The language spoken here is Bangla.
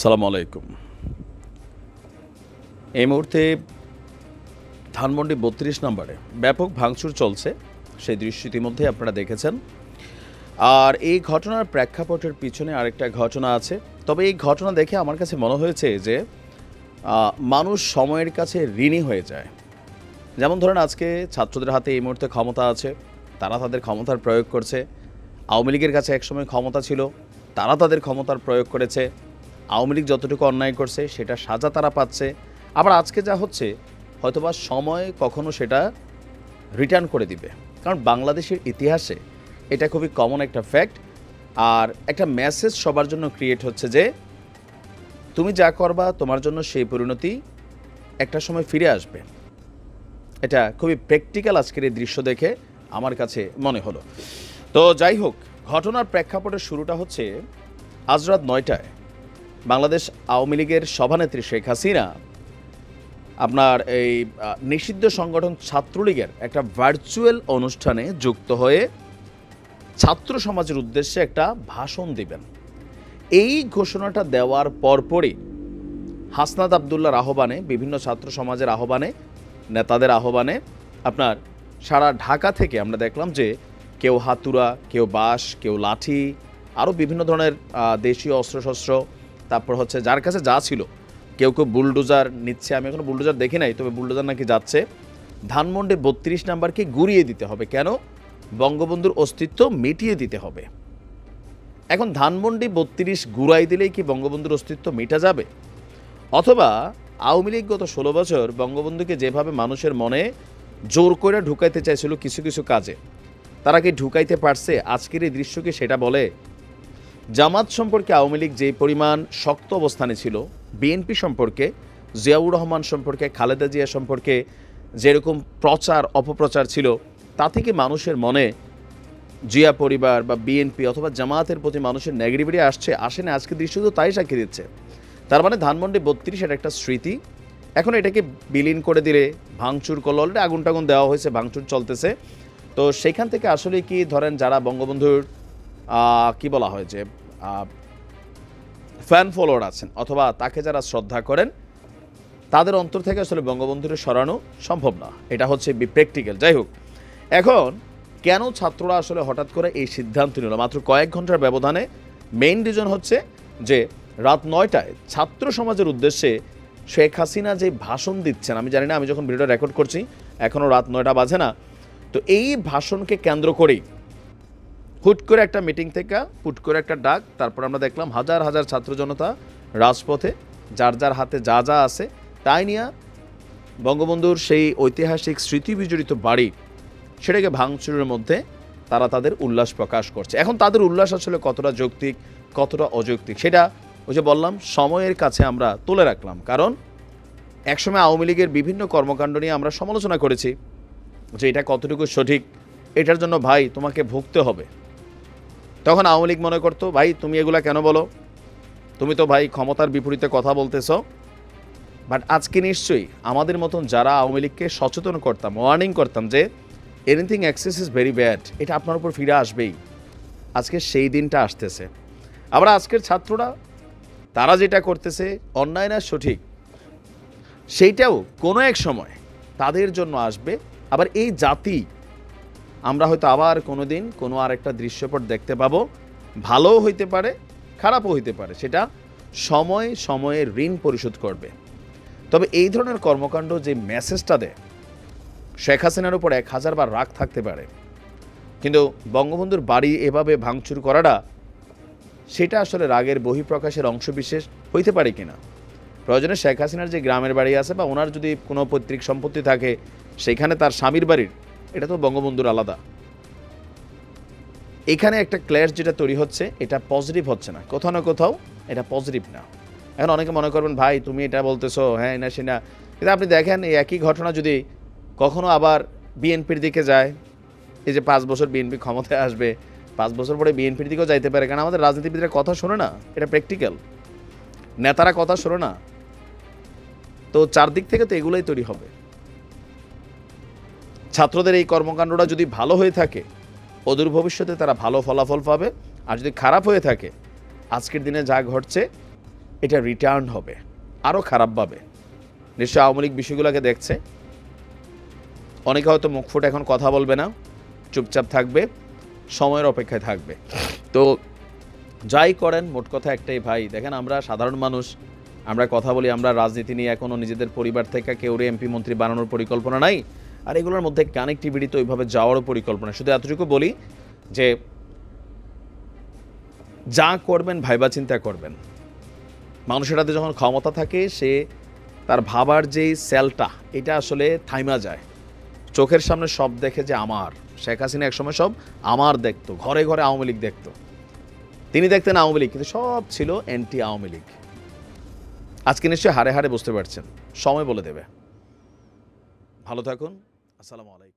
সালামু আলাইকুম। এই মুহূর্তে ধানমন্ডি ৩২ নম্বরে ব্যাপক ভাঙচুর চলছে, সেই দৃশ্য ইতিমধ্যে আপনারা দেখেছেন। আর এই ঘটনার প্রেক্ষাপটের পিছনে আরেকটা ঘটনা আছে। তবে এই ঘটনা দেখে আমার কাছে মনে হয়েছে যে মানুষ সময়ের কাছে ঋণী হয়ে যায়। যেমন ধরেন, আজকে ছাত্রদের হাতে এই মুহূর্তে ক্ষমতা আছে, তারা তাদের ক্ষমতার প্রয়োগ করছে। আওয়ামী লীগের কাছে একসময় ক্ষমতা ছিল, তারা তাদের ক্ষমতার প্রয়োগ করেছে। আওয়ামী লীগ যতটুকু অন্যায় করছে সেটা সাজা তারা পাচ্ছে। আবার আজকে যা হচ্ছে, হয়তোবা সময় কখনো সেটা রিটার্ন করে দিবে। কারণ বাংলাদেশের ইতিহাসে এটা খুবই কমন একটা ফ্যাক্ট। আর একটা মেসেজ সবার জন্য ক্রিয়েট হচ্ছে যে তুমি যা করবা তোমার জন্য সেই পরিণতি একটা সময় ফিরে আসবে। এটা খুবই প্র্যাকটিক্যাল আজকের এই দৃশ্য দেখে আমার কাছে মনে হলো। তো যাই হোক, ঘটনার প্রেক্ষাপটের শুরুটা হচ্ছে আজ রাত ৯টায় বাংলাদেশ আওয়ামী লীগের সভানেত্রী শেখ হাসিনা আপনার এই নিষিদ্ধ সংগঠন ছাত্রলীগের একটা ভার্চুয়াল অনুষ্ঠানে যুক্ত হয়ে ছাত্র সমাজের উদ্দেশ্যে একটা ভাষণ দিবেন। এই ঘোষণাটা দেওয়ার পরপরই হাসনাত আবদুল্লাহর আহ্বানে, বিভিন্ন ছাত্র সমাজের আহ্বানে, নেতাদের আহ্বানে আপনার সারা ঢাকা থেকে আমরা দেখলাম যে কেউ হাতুড়া, কেউ বাঁশ, কেউ লাঠি, আরও বিভিন্ন ধরনের দেশীয় অস্ত্রশস্ত্র, তারপর হচ্ছে যার কাছে যা ছিল, কেউ কেউ বুলডোজার নিচ্ছে। আমি এখনো বুলডোজার দেখি নাই, তবে বুলডোজার নাকি যাচ্ছে। ধানমন্ডি ৩২ নাম্বারকে গুড়িয়ে দিতে হবে। কেন? বঙ্গবন্ধুর অস্তিত্ব মিটিয়ে দিতে হবে। এখন ধানমন্ডি ৩২ গুড়াই দিলেই কি বঙ্গবন্ধুর অস্তিত্ব মিটা যাবে? অথবা আওয়ামী লীগ গত ১৬ বছর বঙ্গবন্ধুকে যেভাবে মানুষের মনে জোর করে ঢুকাইতে চাইছিল কিছু কিছু কাজে, তারা কি ঢুকাইতে পারছে? আজকের এই দৃশ্যকে সেটা বলে। জামাত সম্পর্কে আওয়ামী লীগ যে পরিমাণ শক্ত অবস্থানে ছিল, বিএনপি সম্পর্কে, জিয়াউর রহমান সম্পর্কে, খালেদা জিয়া সম্পর্কে যেরকম প্রচার অপপ্রচার ছিল, তা থেকে মানুষের মনে জিয়া পরিবার বা বিএনপি অথবা জামায়াতের প্রতি মানুষের নেগেটিভিটি আসে না। আজকের দৃশ্য তো তাই সাক্ষী দিচ্ছে। তার মানে ধানমন্ডি ৩২ এটা একটা স্মৃতি। এখন এটাকে বিলীন করে দিলে, ভাঙচুর করলে, অলরেডি আগুন টাগুন দেওয়া হয়েছে, ভাঙচুর চলতেছে। তো সেখান থেকে আসলে কি ধরেন, যারা বঙ্গবন্ধুর কি বলা হয় যে ফ্যান ফলোয়ার আছেন অথবা তাকে যারা শ্রদ্ধা করেন, তাদের অন্তর থেকে আসলে বঙ্গবন্ধুর সরানো সম্ভব না। এটা হচ্ছে প্র্যাকটিক্যাল। যাই হোক, এখন কেন ছাত্ররা আসলে হঠাৎ করে এই সিদ্ধান্ত নিল মাত্র কয়েক ঘন্টার ব্যবধানে? মেইন রিজন হচ্ছে যে রাত ৯টায় ছাত্র সমাজের উদ্দেশ্যে শেখ হাসিনা যে ভাষণ দিচ্ছেন, আমি জানি না, আমি যখন ভিডিওটা রেকর্ড করছি এখনও রাত ৯টা বাজে না। তো এই ভাষণকে কেন্দ্র করেই হুট করে একটা মিটিং থেকে হুট করে একটা ডাক, তারপর আমরা দেখলাম হাজার হাজার ছাত্র জনতা রাজপথে, যার যার হাতে যা যা আছে তাই নিয়ে বঙ্গবন্ধুর সেই ঐতিহাসিক স্মৃতি বিজড়িত বাড়ি, সেটাকে ভাঙচুরের মধ্যে তারা তাদের উল্লাস প্রকাশ করছে। এখন তাদের উল্লাস আসলে কতটা যৌক্তিক, কতটা অযৌক্তিক, সেটা ওই যে বললাম, সময়ের কাছে আমরা তুলে রাখলাম। কারণ একসময় আওয়ামী লীগের বিভিন্ন কর্মকাণ্ড নিয়ে আমরা সমালোচনা করেছি যে এটা কতটুকু সঠিক, এটার জন্য ভাই তোমাকে ভুগতে হবে। তখন আওয়ামী লীগ মনে করতো, ভাই তুমি এগুলা কেন বলো, তুমি তো ভাই ক্ষমতার বিপরীতে কথা বলতেছ। বাট আজকে নিশ্চয়ই আমাদের মতন যারা আওয়ামী লীগকে সচেতন করতাম, ওয়ার্নিং করতাম যে anything excess is very bad, এটা আপনার উপর ফিরে আসবেই, আজকে সেই দিনটা আসতেছে। আবার আজকের ছাত্ররা তারা যেটা করতেছে অন্যায় না সঠিক, সেইটাও কোনো এক সময় তাদের জন্য আসবে। আবার এই জাতি আমরা হয়তো আবার কোনো দিন কোনো আরেকটা দৃশ্যপট দেখতে পাবো। ভালোও হইতে পারে, খারাপও হইতে পারে, সেটা সময় সময়ের ঋণ পরিশোধ করবে। তবে এই ধরনের কর্মকাণ্ড যে মেসেজটা দেয়, শেখ হাসিনার উপর ১০০০ বার রাগ থাকতে পারে, কিন্তু বঙ্গবন্ধুর বাড়ি এভাবে ভাঙচুর করাটা, সেটা আসলে রাগের বহিঃপ্রকাশের অংশবিশেষ হইতে পারে কিনা। প্রয়োজনে শেখ হাসিনার যে গ্রামের বাড়ি আছে বা ওনার যদি কোনো পৈতৃক সম্পত্তি থাকে, সেখানে তার স্বামীর বাড়ির, এটা তো বঙ্গবন্ধুর আলাদা। এখানে একটা ক্ল্যাশ যেটা তৈরি হচ্ছে, এটা পজিটিভ হচ্ছে না, কোথাও না কোথাও এটা পজিটিভ না। এখন অনেকে মনে করবেন, ভাই তুমি এটা বলতেছো, হ্যাঁ না সেনা, কিন্তু আপনি দেখেন এই একই ঘটনা যদি কখনো আবার বিএনপির দিকে যায়, এই যে 5 বছর বিএনপি ক্ষমতায় আসবে, 5 বছর পরে বিএনপির দিকেও যাইতে পারে। কারণ আমাদের রাজনীতিবিদরা কথা শোনে না, এটা প্র্যাকটিক্যাল, নেতারা কথা শোনে না। তো চারদিক থেকে তো এগুলোই তৈরি হবে। ছাত্রদের এই কর্মকাণ্ডটা যদি ভালো হয়ে থাকে, অদূর ভবিষ্যতে তারা ভালো ফলাফল পাবে। আর যদি খারাপ হয়ে থাকে, আজকের দিনে যা ঘটছে এটা রিটার্ন হবে আরও খারাপভাবে। নিশ্চয় আওয়ামী লীগ বিষয়গুলোকে দেখছে, অনেকে হয়তো মুখ ফুটে এখন কথা বলবে না, চুপচাপ থাকবে, সময়ের অপেক্ষায় থাকবে। তো যাই করেন, মোট কথা একটাই ভাই, দেখেন আমরা সাধারণ মানুষ, আমরা কথা বলি, আমরা রাজনীতি নিয়ে এখনও নিজেদের পরিবার থেকে কেউরে এমপি মন্ত্রী বানানোর পরিকল্পনা নাই, আর এগুলোর মধ্যে কানেক্টিভিটি তো ওইভাবে যাওয়ারও পরিকল্পনা। শুধু এতটুকু বলি যে যা করবেন ভাইবা চিন্তা করবেন। মানুষের হাতে যখন ক্ষমতা থাকে, সে তার ভাবার যেই সেলটা, এটা আসলে থাইমা যায়। চোখের সামনে সব দেখে যে আমার, শেখ হাসিনা একসময় সব আমার দেখতো, ঘরে ঘরে আওয়ামী লীগ দেখতো, তিনি দেখতেন আওয়ামী লীগ, কিন্তু সব ছিল অ্যান্টি আওয়ামী লীগ। আজকে নিশ্চয়ই হারে হারে বুঝতে পারছেন, সময় বলে দেবে। ভালো থাকুন, আসসালামু আলাইকুম।